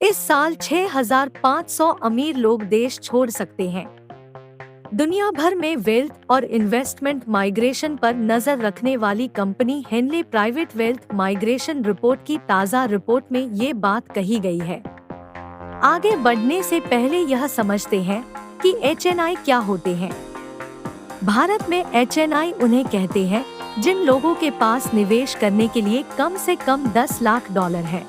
इस साल 6,500 अमीर लोग देश छोड़ सकते हैं। दुनिया भर में वेल्थ और इन्वेस्टमेंट माइग्रेशन पर नजर रखने वाली company Henley private wealth migration report की ताज़ा रिपोर्ट में ये बात कही गई है। आगे बढ़ने से पहले यह समझते हैं कि HNI क्या होते हैं। भारत में HNI उन्हें कहते हैं जिन लोगों के पास निवेश करने के लिए कम से कम 10 लाख डॉलर है।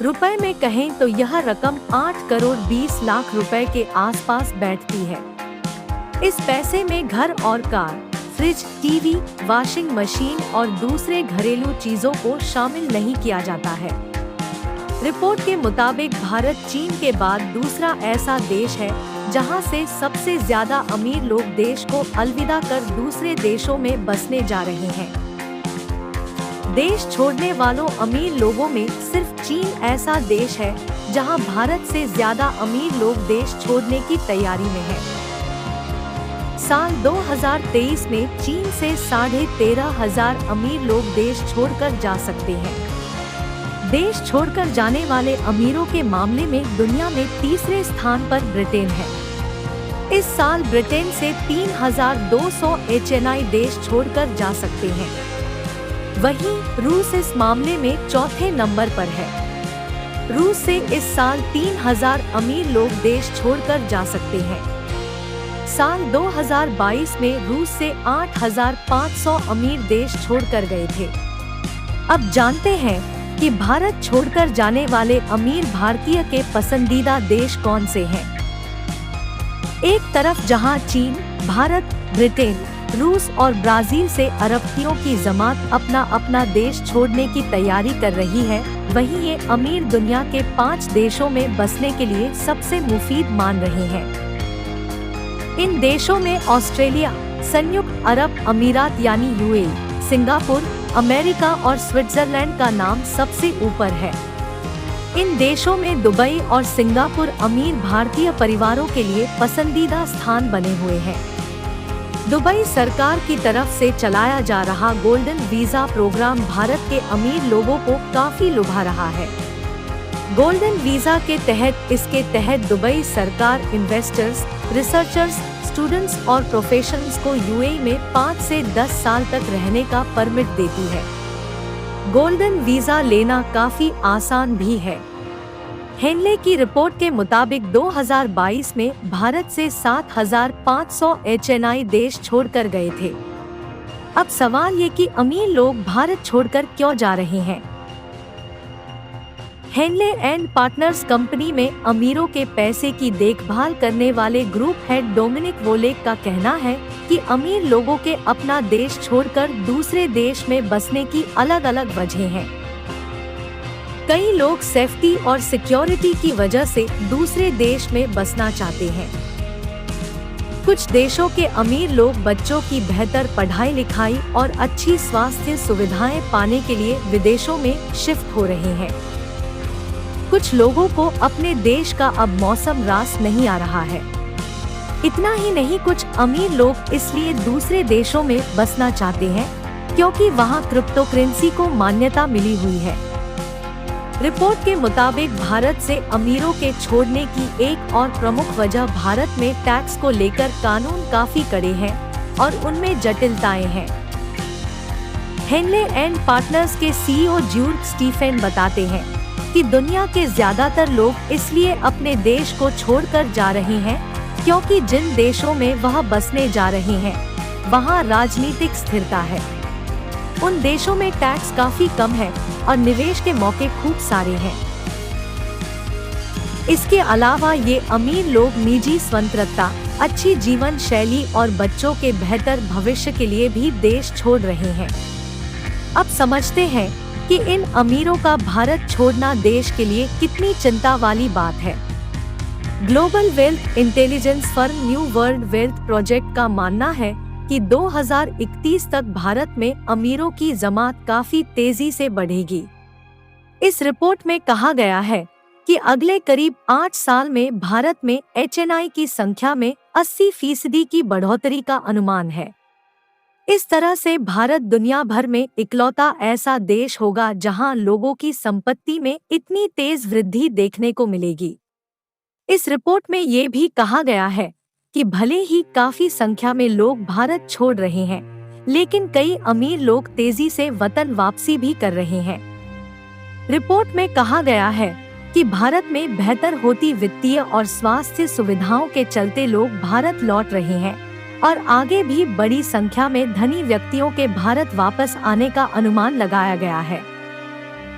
रुपए में कहें तो यह रकम 8 करोड़ 20 लाख रुपए के आसपास बैठती है। इस पैसे में घर और car, fridge, TV, washing machine और दूसरे घरेलू चीजों को शामिल नहीं किया जाता है। रिपोर्ट के मुताबिक भारत चीन के बाद दूसरा ऐसा देश है जहां से सबसे ज्यादा अमीर लोग देश को अलविदा कर दूसरे देशों में बसने जा रहे हैं। देश छोड़ने वालों अमीर लोगों में सिर्फ चीन ऐसा देश है जहां भारत से ज्यादा अमीर लोग देश छोड़ने की तैयारी में हैं। साल 2023 में चीन से 13,500 अमीर लोग देश छोड़कर जा सकते हैं। देश छोड़कर जाने वाले अमीरों के मामले में दुनिया में तीसरे स्थान पर ब्रिटेन है। इस साल ब्रिटेन से 3,200 HNI देश छोड़कर जा सकते हैं। वहीं रूस इस मामले में चौथे नंबर पर है। रूस से इस साल 3,000 अमीर लोग देश छोड़कर जा सकते हैं। साल 2022 में रूस से 8,500 अमीर देश छोड़कर गए थे। अब जानते हैं कि भारत छोड़कर जाने वाले अमीर भारतीय के पसंदीदा देश कौन से हैं। एक तरफ जहां चीन, भारत, ब्रिटेन, रूस और ब्राजील से अरबपतियों की जमात अपना अपना देश छोड़ने की तैयारी कर रही है, वहीं ये अमीर दुनिया के 5 देशों में बसने के लिए सबसे मुफीद मान रहे हैं। इन देशों में ऑस्ट्रेलिया, संयुक्त अरब अमीरात यानी UAE, सिंगापुर, अमेरिका और स्विट्जरलैंड का नाम सबसे ऊपर है। इन देशों में दुबई और सिंगापुर अमीर भारतीय परिवारों के लिए पसंदीदा स्थान बने हुए हैं। दुबई सरकार की तरफ से चलाया जा रहा गोल्डन वीजा प्रोग्राम भारत के अमीर लोगों को काफी लुभा रहा है। गोल्डन वीजा के तहत दुबई सरकार इन्वेस्टर्स, रिसर्चर्स, स्टूडेंट्स और प्रोफेशनल्स को UAE में 5 से 10 साल तक रहने का परमिट देती है। गोल्डन वीजा लेना काफी आसान भी है। हेनले की रिपोर्ट के मुताबिक 2022 में भारत से 7,500 HNI देश छोड़कर गए थे। अब सवाल ये कि अमीर लोग भारत छोड़कर क्यों जा रहे हैं। हेनले एंड पार्टनर्स कंपनी में अमीरों के पैसे की देखभाल करने वाले ग्रुप हेड डोमिनिक वोलेक का कहना है कि अमीर लोगों के अपना देश छोड़कर दूसरे देश में बसने की अलग अलग वजह हैं। कई लोग सेफ्टी और सिक्योरिटी की वजह से दूसरे देश में बसना चाहते हैं। कुछ देशों के अमीर लोग बच्चों की बेहतर पढ़ाई लिखाई और अच्छी स्वास्थ्य सुविधाएं पाने के लिए विदेशों में शिफ्ट हो रहे हैं। कुछ लोगों को अपने देश का अब मौसम रास नहीं आ रहा है। इतना ही नहीं, कुछ अमीर लोग इसलिए दूसरे देशों में बसना चाहते हैं क्योंकि वहां क्रिप्टो करेंसी को मान्यता मिली हुई है। रिपोर्ट के मुताबिक भारत से अमीरों के छोड़ने की एक और प्रमुख वजह भारत में टैक्स को लेकर कानून काफी कड़े हैं और उनमें जटिलताएं हैं। हेनले एंड पार्टनर्स के CEO ज्यूर्ग स्टीफेन बताते हैं कि दुनिया के ज्यादातर लोग इसलिए अपने देश को छोड़कर जा रहे हैं क्योंकि जिन देशों में वह बसने जा रहे हैं वहां राजनीतिक स्थिरता है। उन देशों में टैक्स काफी कम है और निवेश के मौके खूब सारे हैं। इसके अलावा ये अमीर लोग निजी स्वतंत्रता, अच्छी जीवन शैली और बच्चों के बेहतर भविष्य के लिए भी देश छोड़ रहे हैं। अब समझते हैं कि इन अमीरों का भारत छोड़ना देश के लिए कितनी चिंता वाली बात है। Global wealth intelligence firm new world wealth project का मानना है कि 2031 तक भारत में अमीरों की जमात काफी तेजी से बढ़ेगी। इस रिपोर्ट में कहा गया है कि अगले करीब 8 साल में भारत में HNI की संख्या में 80% की बढ़ोतरी का अनुमान है। इस तरह से भारत दुनिया भर में इकलौता ऐसा देश होगा जहां लोगों की संपत्ति में इतनी तेज वृद्धि देखने को मिलेगी। इस रिपोर्ट में ये भी कहा गया है कि भले ही काफी संख्या में लोग भारत छोड़ रहे हैं, लेकिन कई अमीर लोग तेजी से वतन वापसी भी कर रहे हैं। रिपोर्ट में कहा गया है कि भारत में बेहतर होती वित्तीय और स्वास्थ्य सुविधाओं के चलते लोग भारत लौट रहे हैं और आगे भी बड़ी संख्या में धनी व्यक्तियों के भारत वापस आने का अनुमान लगाया गया है।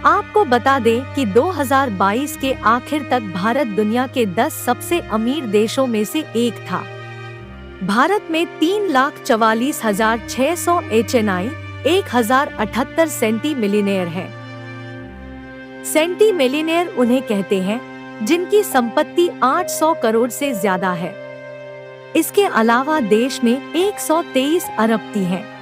आपको बता दें कि 2022 के आखिर तक भारत दुनिया के 10 सबसे अमीर देशों में से एक था। भारत में 3,44,600 HNI 1,078 सेंटी मिलियनेयर हैं। सेंटी मिलियनेयर उन्हें कहते हैं जिनकी संपत्ति 800 करोड़ से ज्यादा है। इसके अलावा देश में 123 अरबपति हैं।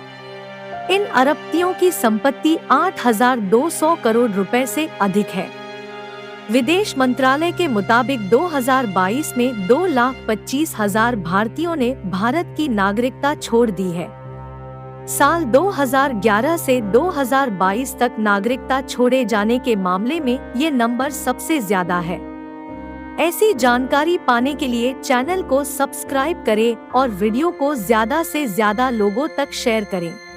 इन अरबपतियों की संपत्ति 8,200 करोड़ रुपए से अधिक है। विदेश मंत्रालय के मुताबिक 2022 में 2,25,000 भारतीयों ने भारत की नागरिकता छोड़ दी है। साल 2011 से 2022 तक नागरिकता छोड़े जाने के मामले में ये नंबर सबसे ज्यादा है। ऐसी जानकारी पाने के लिए चैनल को सब्सक्राइब करें और वीडियो को ज्यादा से ज्यादा लोगों तक शेयर करें।